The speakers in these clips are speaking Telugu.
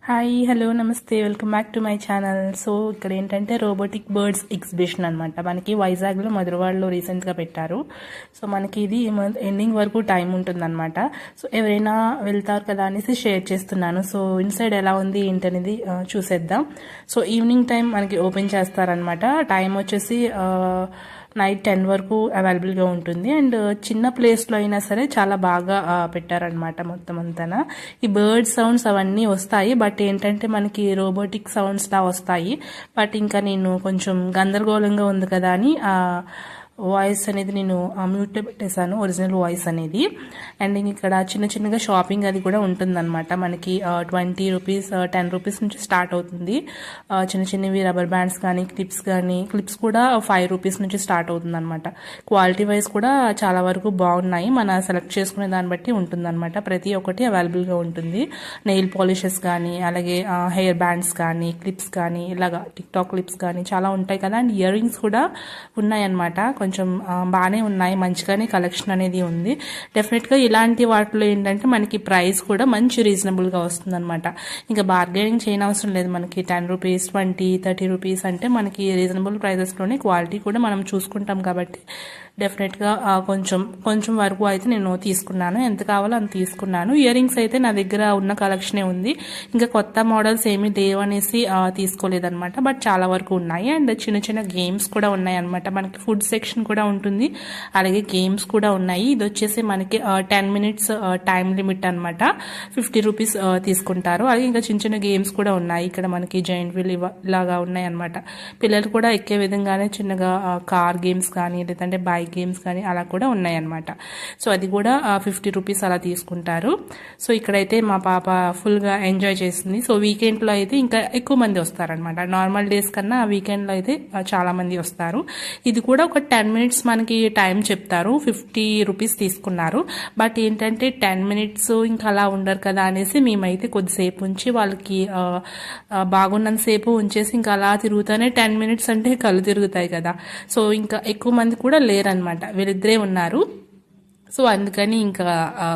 హాయ్ హలో నమస్తే welcome back to my channel. So ఇక్కడ ఏంటంటే రోబోటిక్ బర్డ్స్ ఎగ్జిబిషన్ అనమాట. మనకి వైజాగ్లో మధురవాడలో రీసెంట్గా పెట్టారు. సో మనకి ఇది ఈ మంత్ ఎండింగ్ వరకు టైం ఉంటుందన్నమాట. సో ఎవరైనా వెళ్తారు కదా అనేసి షేర్ చేస్తున్నాను. సో ఇన్సైడ్ ఎలా ఉంది ఏంటనేది చూసేద్దాం. సో ఈవినింగ్ టైం మనకి ఓపెన్ చేస్తారనమాట. టైం వచ్చేసి నైట్ 10 వరకు అవైలబుల్గా ఉంటుంది. అండ్ చిన్న ప్లేస్లో అయినా సరే చాలా బాగా పెట్టారనమాట మొత్తం అంతా. ఈ బర్డ్ సౌండ్స్ అవన్నీ వస్తాయి, బట్ ఏంటంటే మనకి రోబోటిక్ సౌండ్స్ లా వస్తాయి. బట్ ఇంకా నేను కొంచెం గందరగోళంగా ఉంది కదా అని వాయిస్ అనేది నేను మ్యూట్లో పెట్టేశాను, ఒరిజినల్ వాయిస్ అనేది. అండ్ ఇక్కడ చిన్న చిన్నగా షాపింగ్ అది కూడా ఉంటుందన్నమాట. మనకి 20 రూపీస్ 10 రూపీస్ నుంచి స్టార్ట్ అవుతుంది. చిన్న చిన్నవి రబ్బర్ బ్యాండ్స్ కానీ క్లిప్స్ కూడా 5 రూపీస్ నుంచి స్టార్ట్ అవుతుంది అనమాట. క్వాలిటీ వైజ్ కూడా చాలా వరకు బాగున్నాయి. మన సెలెక్ట్ చేసుకునే దాన్ని బట్టి ఉంటుందన్నమాట. ప్రతి ఒక్కటి అవైలబుల్గా ఉంటుంది. నెయిల్ పాలిషెస్ కానీ, అలాగే హెయిర్ బ్యాండ్స్ కానీ, క్లిప్స్ కానీ, ఇలాగా టిక్టాక్ క్లిప్స్ కానీ చాలా ఉంటాయి కదా. అండ్ ఇయర్ రింగ్స్ కూడా ఉన్నాయన్నమాట. కొంచెం బాగానే ఉన్నాయి, మంచిగానే కలెక్షన్ అనేది ఉంది. డెఫినెట్గా ఇలాంటి వాటిలో ఏంటంటే మనకి ప్రైస్ కూడా మంచి రీజనబుల్గా వస్తుంది అనమాట. ఇంకా బార్గెనింగ్ చేయనవసరం లేదు. మనకి 10 రూపీస్ 20 30 రూపీస్ అంటే మనకి రీజనబుల్ ప్రైజెస్లోనే క్వాలిటీ కూడా మనం చూసుకుంటాం కాబట్టి డెఫినెట్గా కొంచెం వరకు అయితే నేను తీసుకున్నాను. ఎంత కావాలో అంత తీసుకున్నాను. ఇయర్ రింగ్స్ అయితే నా దగ్గర ఉన్న కలెక్షనే ఉంది. ఇంకా కొత్త మోడల్స్ ఏమీ లేవనేసి తీసుకోలేదన్నమాట. బట్ చాలా వరకు ఉన్నాయి. అండ్ చిన్న చిన్న గేమ్స్ కూడా ఉన్నాయి అనమాట. మనకి ఫుడ్ సెక్షన్ కూడా ఉంటుంది, అలాగే గేమ్స్ కూడా ఉన్నాయి. ఇది వచ్చేసి మనకి 10 మినిట్స్ టైం లిమిట్ అనమాట. 50 రూపీస్ తీసుకుంటారు. అలాగే ఇంకా చిన్న చిన్న గేమ్స్ కూడా ఉన్నాయి. ఇక్కడ మనకి జైంట్ వీల్ ఇలాగా ఉన్నాయి అనమాట. పిల్లలు కూడా ఎక్కే విధంగానే చిన్నగా కార్ గేమ్స్ కానీ, లేదంటే బైక్ గేమ్స్ కానీ అలా కూడా ఉన్నాయి అనమాట. సో అది కూడా 50 రూపీస్ అలా తీసుకుంటారు. సో ఇక్కడైతే మా పాప ఫుల్గా ఎంజాయ్ చేసింది. సో వీకెండ్లో అయితే ఇంకా ఎక్కువ మంది వస్తారనమాట. నార్మల్ డేస్ కన్నా వీకెండ్లో అయితే చాలా మంది వస్తారు. ఇది కూడా ఒక 10 మినిట్స్ మనకి టైం చెప్తారు. 50 రూపీస్ తీసుకున్నారు. బట్ ఏంటంటే 10 మినిట్స్ ఇంకా అలా ఉండరు కదా అనేసి మేమైతే కొద్దిసేపు ఉంచి వాళ్ళకి బాగున్నంతసేపు ఉంచేసి ఇంకా అలా తిరుగుతానే 10 మినిట్స్ అంటే కళ్ళు తిరుగుతాయి కదా. సో ఇంకా ఎక్కువ మంది కూడా లేరనమాట, వీళ్ళిద్దరే ఉన్నారు. సో అందుకని ఇంకా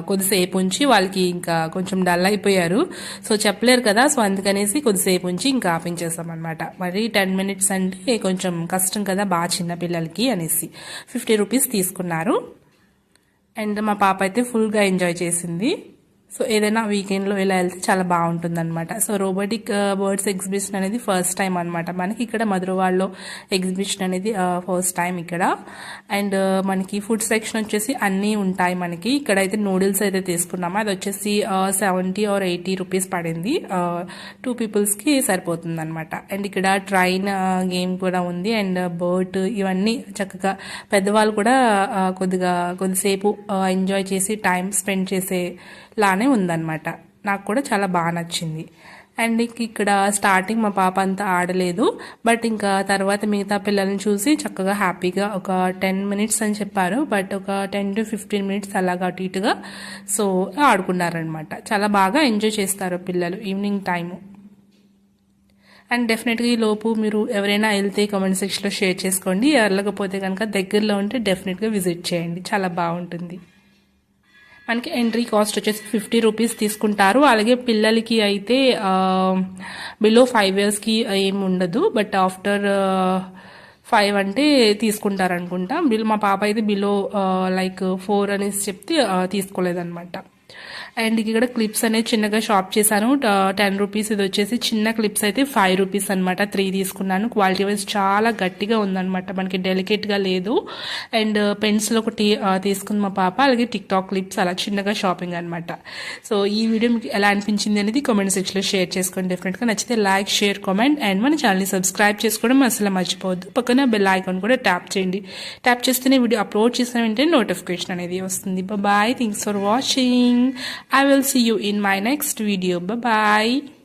కొద్దిసేపు ఉంచి వాళ్ళకి ఇంకా కొంచెం డల్ అయిపోయారు. సో చెప్పలేరు కదా. సో అందుకనేసి కొద్దిసేపు ఉంచి ఇంకా ఆపించేసాం అనమాట. మరి 10 మినిట్స్ అంటే కొంచెం కష్టం కదా బాగా చిన్న పిల్లలకి అనేసి 50 రూపీస్ తీసుకున్నారు. అండ్ మా పాప అయితే ఫుల్గా ఎంజాయ్ చేసింది. సో ఏదైనా వీకెండ్లో ఇలా వెళ్తే చాలా బాగుంటుంది అనమాట. సో రోబోటిక్ బర్డ్స్ ఎగ్జిబిషన్ అనేది ఫస్ట్ టైం అనమాట మనకి ఇక్కడ మధురవాడలో. ఎగ్జిబిషన్ అనేది ఫస్ట్ టైం ఇక్కడ. అండ్ మనకి ఫుడ్ సెక్షన్ వచ్చేసి అన్నీ ఉంటాయి మనకి. ఇక్కడైతే నూడిల్స్ అయితే తీసుకున్నాము. అది వచ్చేసి 70 or 80 రూపీస్ పడింది. 2 పీపుల్స్కి సరిపోతుంది అనమాట. అండ్ ఇక్కడ ట్రైన్ గేమ్ కూడా ఉంది. అండ్ బోట్ ఇవన్నీ చక్కగా పెద్దవాళ్ళు కూడా కొద్దిసేపు ఎంజాయ్ చేసి టైం స్పెండ్ చేసే లానే ఉందన్నమాట. నాకు కూడా చాలా బాగా నచ్చింది. అండ్ ఇక్కడ స్టార్టింగ్ మా పాప అంతా ఆడలేదు. బట్ ఇంకా తర్వాత మిగతా పిల్లల్ని చూసి చక్కగా హ్యాపీగా ఒక 10 మినిట్స్ అని చెప్పారు. బట్ ఒక 10 to 15 మినిట్స్ అలాగా అటు ఇటుగా సో ఆడుకున్నారనమాట. చాలా బాగా ఎంజాయ్ చేస్తారు పిల్లలు ఈవినింగ్ టైము. అండ్ డెఫినెట్గా ఈ లోపు మీరు ఎవరైనా వెళ్తే కామెంట్ సెక్షన్లో షేర్ చేసుకోండి. వెళ్ళకపోతే కనుక దగ్గరలో ఉంటే డెఫినెట్గా విజిట్ చేయండి, చాలా బాగుంటుంది. మనకి ఎంట్రీ కాస్ట్ వచ్చేసి 50 రూపీస్ తీసుకుంటారు. అలాగే పిల్లలకి అయితే బిలో 5 yearsకి ఏమి ఉండదు. బట్ ఆఫ్టర్ 5 అంటే తీసుకుంటారు అనుకుంటా. మా పాప అయితే బిలో 4 అనేసి చెప్తే తీసుకోలేదన్నమాట. అండ్ ఇక్కడ క్లిప్స్ అనేది చిన్నగా షాప్ చేశాను. 10 రూపీస్. ఇది వచ్చేసి చిన్న క్లిప్స్ అయితే 5 రూపీస్ అనమాట. 3 తీసుకున్నాను. క్వాలిటీ వైజ్ చాలా గట్టిగా ఉందన్నమాట, మనకి డెలికేట్గా లేదు. అండ్ పెన్సిల్ ఒకటి తీసుకుంది మా పాప. అలాగే టిక్టాక్ క్లిప్స్ అలా చిన్నగా షాపింగ్ అనమాట. సో ఈ వీడియో మీకు ఎలా అనిపించింది అనేది కామెంట్ సెక్షన్లో షేర్ చేసుకోండి. డెఫినెట్గా నచ్చితే లైక్, షేర్, కామెంట్ అండ్ మన ఛానల్ని సబ్స్క్రైబ్ చేసుకోవడం అసలు మర్చిపోవద్దు. పక్కన బెల్ ఐకాన్ కూడా ట్యాప్ చేయండి. ట్యాప్ చేస్తేనే వీడియో అప్లోడ్ చేసిన వెంటనే నోటిఫికేషన్ అనేది వస్తుంది. Bye, thanks for watching. I will see you in my next video. Bye bye.